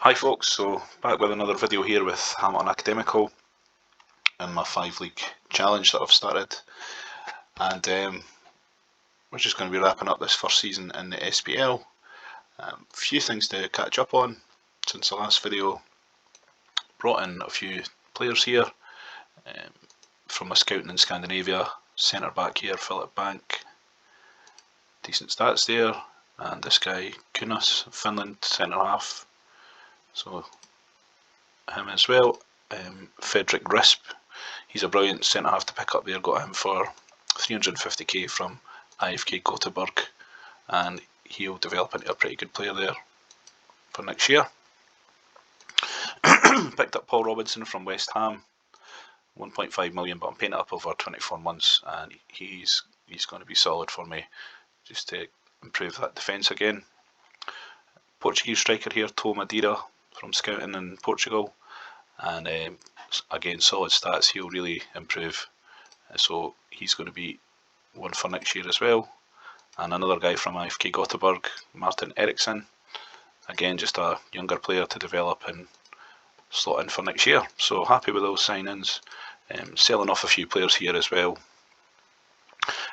Hi folks, so back with another video here with Hamilton Academical and my 5 league challenge that I've started, and we're just going to be wrapping up this first season in the SPL. Few things to catch up on since the last video. Brought in a few players here from my scouting in Scandinavia. Centre back here, Philip Bank, decent stats there, and this guy Kunas, Finland, centre half. So him as well. Fredrik Risp, he's a brilliant centre half to pick up there. Got him for 350k from IFK Gothenburg, and he'll develop into a pretty good player there for next year. Picked up Paul Robinson from West Ham, 1.5 million, but I'm paying it up over 24 months, and he's going to be solid for me just to improve that defence again. Portuguese striker here, Tô Madeira from scouting in Portugal, and again solid stats. He'll really improve, so he's going to be one for next year as well. And another guy from IFK Gothenburg, Martin Eriksson, again just a younger player to develop and slot in for next year. So happy with those signings. Selling off a few players here as well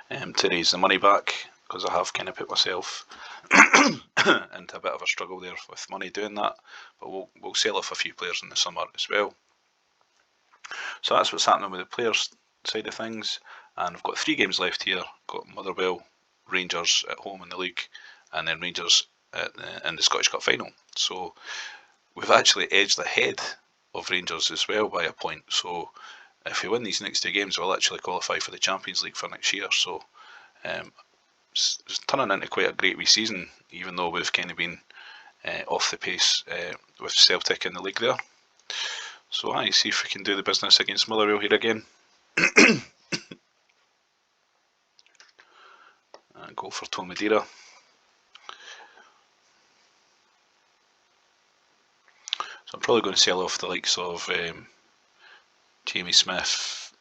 to raise the money back, because I have kind of put myself into a bit of a struggle there with money doing that, but we'll sell off a few players in the summer as well. So that's what's happening with the players side of things, and I've got 3 games left here. Got Motherwell, Rangers at home in the league, and then Rangers in the Scottish Cup final. So we've actually edged ahead of Rangers as well by a point. So if we win these next 2 games, we'll actually qualify for the Champions League for next year. So it's turning into quite a great wee season, even though we've kind of been off the pace with Celtic in the league there. So I see if we can do the business against Motherwell here again. And go for Tô Madeira. So I'm probably going to sell off the likes of Jamie Smith,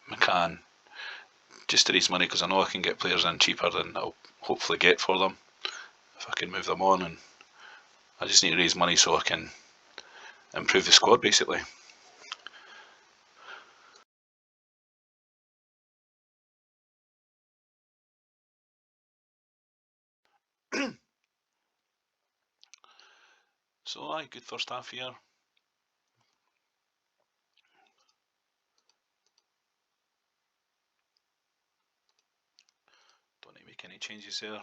McCann, just to raise money, because I know I can get players in cheaper than I'll hopefully get for them if I can move them on, and I just need to raise money so I can improve the squad basically. So aye, good first half here. Don't need to make any changes there.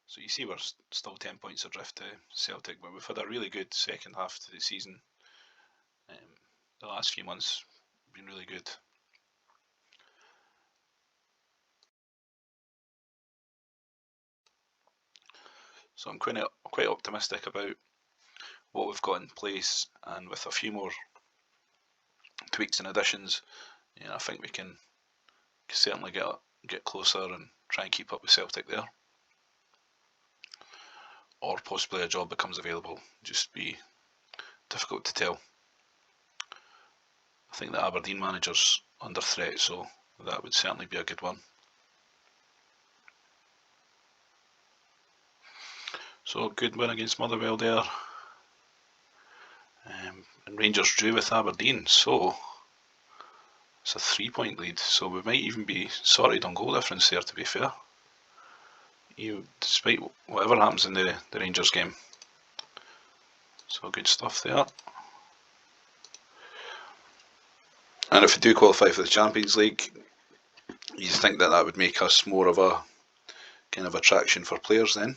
So you see we're still 10 points adrift to Celtic, but we've had a really good second half to the season. The last few months have been really good. So I'm quite optimistic about what we've got in place, and with a few more tweaks and additions, I think we can certainly get closer and try and keep up with Celtic there. Or possibly a job becomes available, just be difficult to tell. I think the Aberdeen manager's under threat, so that would certainly be a good one. So good win against Motherwell there. And Rangers drew with Aberdeen, so it's a 3-point lead, so we might even be sorted on goal difference there, to be fair. Despite whatever happens in the Rangers game. So good stuff there. And if we do qualify for the Champions League, you think that would make us more of a kind of attraction for players then?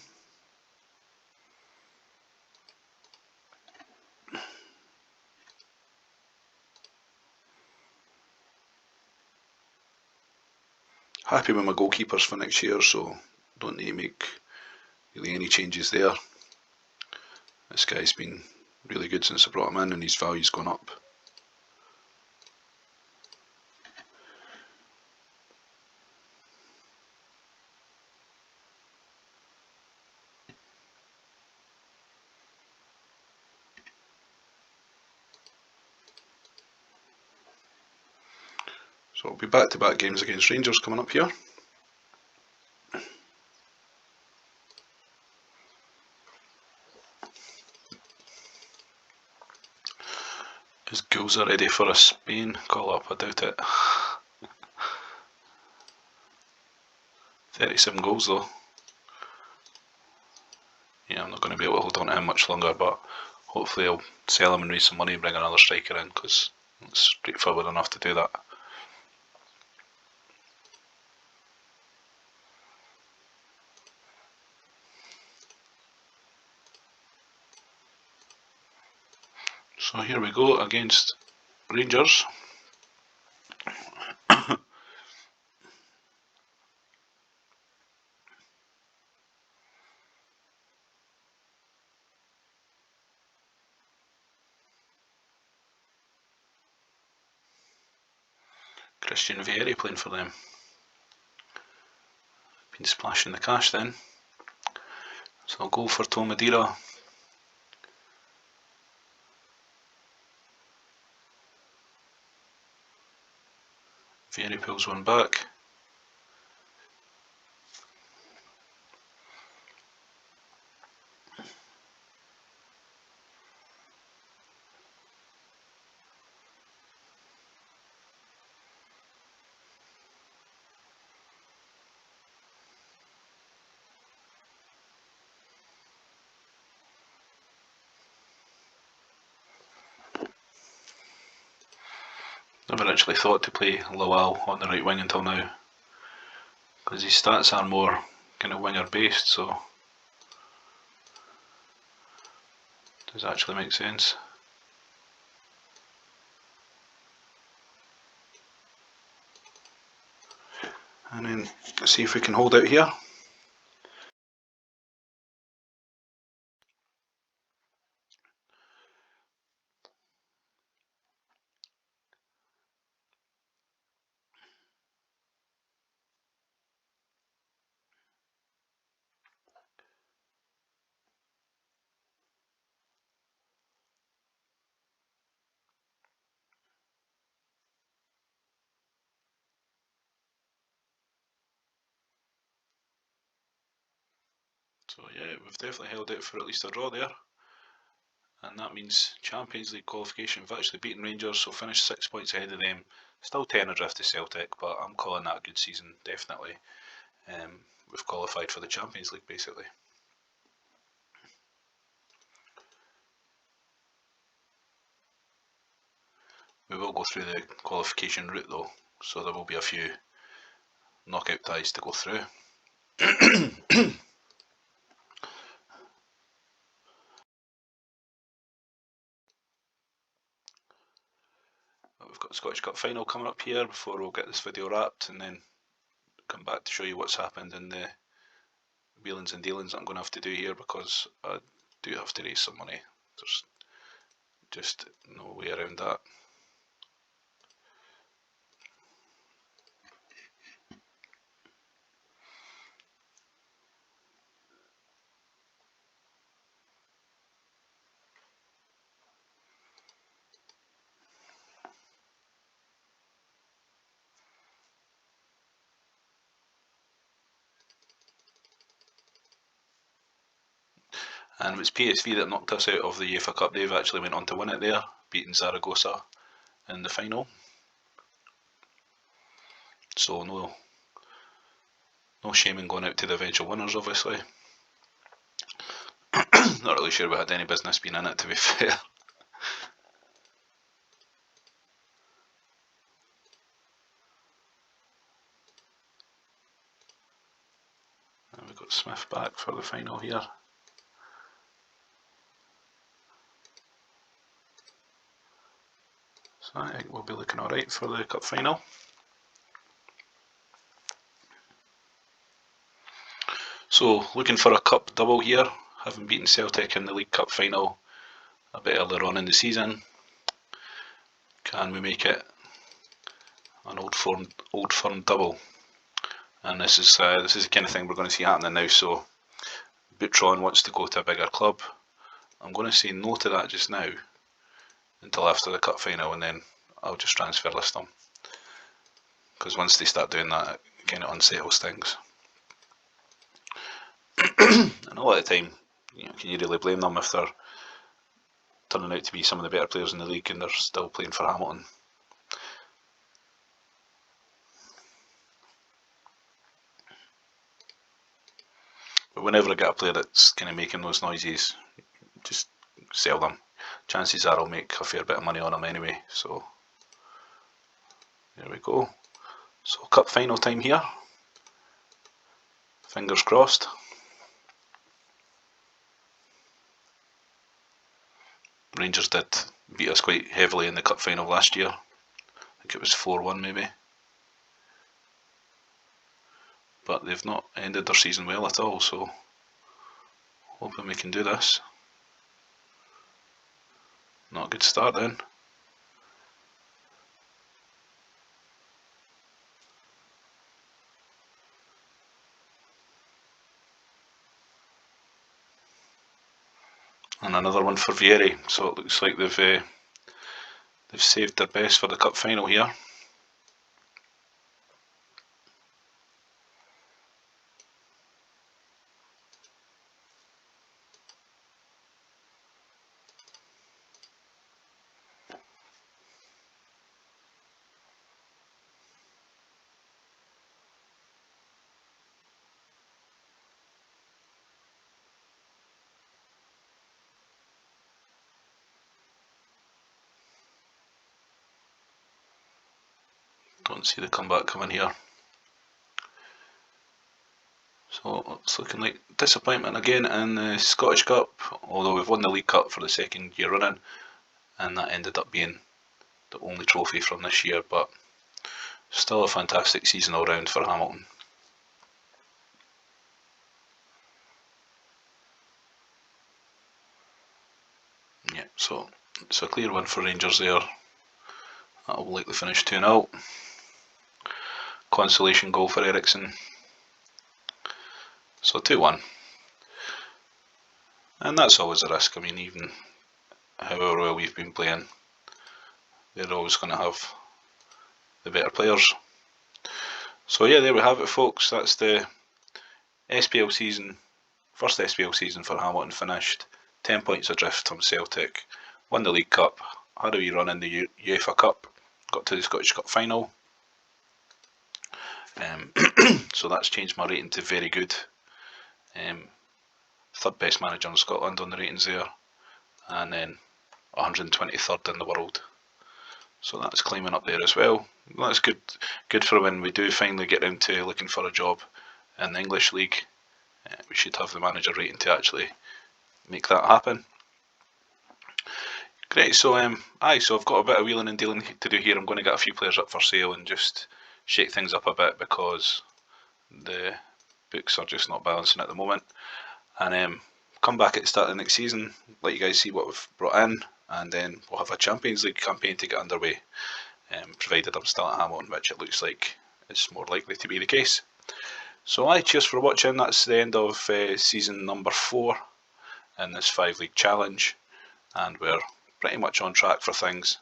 Happy with my goalkeepers for next year, so don't need to make really any changes there. This guy's been really good since I brought him in, and his value's gone up. So it'll be back-to-back games against Rangers coming up here. Is Gulza ready for a Spain call-up? I doubt it. 37 goals though. Yeah, I'm not going to be able to hold on to him much longer, but hopefully I'll sell him and raise some money and bring another striker in, because it's straightforward enough to do that. So here we go against Rangers. Christian Vieri playing for them. Been splashing the cash then. So I'll go for Tomadira. Vieri pulls one back. Never actually thought to play Lawal on the right wing until now, because his stats are more kind of winger based, so does actually make sense. And then let's see if we can hold out here. So yeah, we've definitely held out for at least a draw there, and that means Champions League qualification. We've actually beaten Rangers, so finished 6 points ahead of them. Still 10 adrift to Celtic, but I'm calling that a good season, definitely. We've qualified for the Champions League basically. We will go through the qualification route though, so there will be a few knockout ties to go through. We've got the Scottish Cup final coming up here before we'll get this video wrapped, and then come back to show you what's happened in the wheelings and dealings that I'm going to have to do here, because I do have to raise some money. There's just no way around that. And it was PSV that knocked us out of the UEFA Cup. They've actually went on to win it there, beating Zaragoza in the final. So no shame in going out to the eventual winners, obviously. Not really sure we had any business being in it, to be fair. And we've got Smith back for the final here. So I think we'll be looking alright for the cup final. So looking for a cup double here, having beaten Celtic in the League Cup final a bit earlier on in the season. Can we make it an old firm double? And this is the kind of thing we're going to see happening now. So Boutron wants to go to a bigger club. I'm going to say no to that just now until after the cup final, and then I'll just transfer list them, because once they start doing that, it kind of unsettles things. And a lot of the time, can you really blame them if they're turning out to be some of the better players in the league, and they're still playing for Hamilton. But whenever I get a player that's kind of making those noises, just sell them. Chances are I'll make a fair bit of money on them anyway. So there we go. So cup final time here. Fingers crossed. Rangers did beat us quite heavily in the cup final last year. I think it was 4-1 maybe. But they've not ended their season well at all, so hoping we can do this. Not a good start then. And another one for Vieri, so it looks like they've saved their best for the cup final here. Don't see the comeback coming here. So it's looking like disappointment again in the Scottish Cup, although we've won the League Cup for the second year running, and that ended up being the only trophy from this year, but still a fantastic season all round for Hamilton. Yeah, so it's a clear win for Rangers there. That'll likely finish 2-0. Consolation goal for Eriksson. So 2-1. And that's always a risk. I mean, even however well we've been playing, they're always going to have the better players. So yeah, there we have it, folks. That's the SPL season, first SPL season for Hamilton finished. 10 points adrift from Celtic. Won the League Cup. Had a wee run in the UEFA Cup. Got to the Scottish Cup final. So that's changed my rating to very good. Third best manager in Scotland on the ratings there. And then 123rd in the world. So that's climbing up there as well. That's good for when we do finally get round to looking for a job in the English League. We should have the manager rating to actually make that happen. Great, so so I've got a bit of wheeling and dealing to do here. I'm going to get a few players up for sale and just shake things up a bit because the books are just not balancing at the moment. And come back at the start of the next season, let you guys see what we've brought in, and then we'll have a Champions League campaign to get underway, provided I'm still at Hamilton, which it looks like is more likely to be the case. So cheers for watching. That's the end of season number 4 in this 5-league challenge, and we're pretty much on track for things.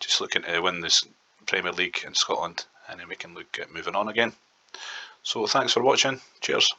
Just looking to win this Premier League in Scotland, and then we can look at moving on again. So thanks for watching. Cheers.